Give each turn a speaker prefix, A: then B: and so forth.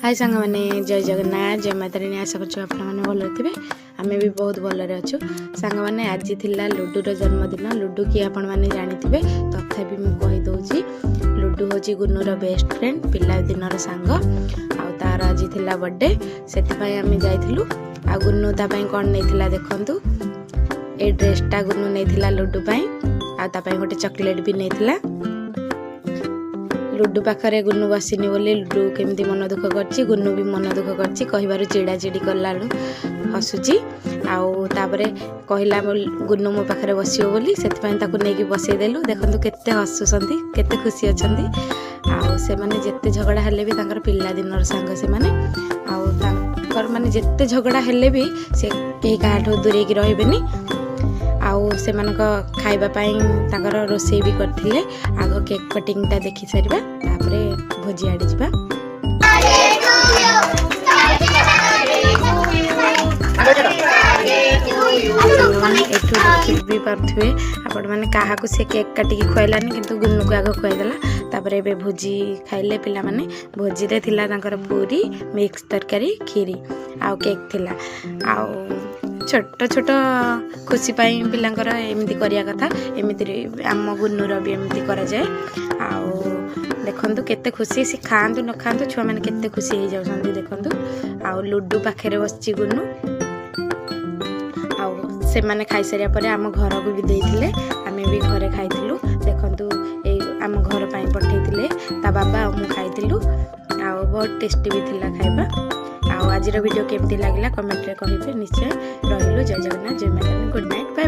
A: हाय सांग मैंने जय जगन्नाथ जय माता रानी आशा कर भल थे आम भी बहुत भलरे अच्छु सांग मैंने आज थिला लुडुर जन्मदिन लुडु कि आपण मैंने जानी तथापि मुझे लुडु हूँ गुन्नूर बेस्ट फ्रेंड पिला दिनर सांग आर आज थिला बर्थडे से आम जाइलु आ गुन्नू तापाई कौन नहीं देखु ए ड्रेसटा गुन्नू नहीं लुडु आपाई गोटे चॉकलेट भी नहीं लुडु पाखरे गुन्नू बसिनी बोली लुडु केमती मन दुख करछि गुन्नू भी मन दुख करछि कहिबारु चिड़ा चिड़ी कला हसुची आउे कहला गुन्नू मो पाखरे बसियो बोली सेति ताकू नेकी बसई देलु देखंतु केते हसुसंती केते खुशी अछंती से माने जेते झगड़ा हेले भी तांकर पिल्ला दिनर सांग से माने तांकर माने जेते झगड़ा हेले भी से केही काठो दूरे की रहबेनी आउ से खाइबा ताकर रोसई भी करथिले आग केक कटिंगटा देखि सारिबा तापरे भोजी आडी जिबा एठू देखि भी पारथुए आपण माने काहा को से केक काटी खुआइलानी किंतु गुन्नू को आग खुआइदेला तापरे बे भोजी खाइले पिला माने भोजी रे थिला तांकर पूरी मिक्स तरकारी खीरी आउ केक थिला आउ छोट छोट खुशी पाई पिलांकर एमती करिया कथा एमती आम गुन्नूर भी एमती करा जाए देखंतु केते खुशी से खांतु न खांतु छुआ माने केते खुशी हो जाउछंती देखंतु आउ लुडु पाखे बसची गुन्नू आउ से माने खाई सारिया परे आम घर को भी देइथिले आमे भी घरे खाइथिलु देखंतु ए आम घर पाई पठेइथिले ता बाबा आ मु खाइथिलु आउ बहुत टेस्टी भी थिला खाइबा आज वीडियो केमती लगे कमेंट रे कहिबे निश्चय रहिलु जय जगन्नाथ जय Mata Rani good night bye.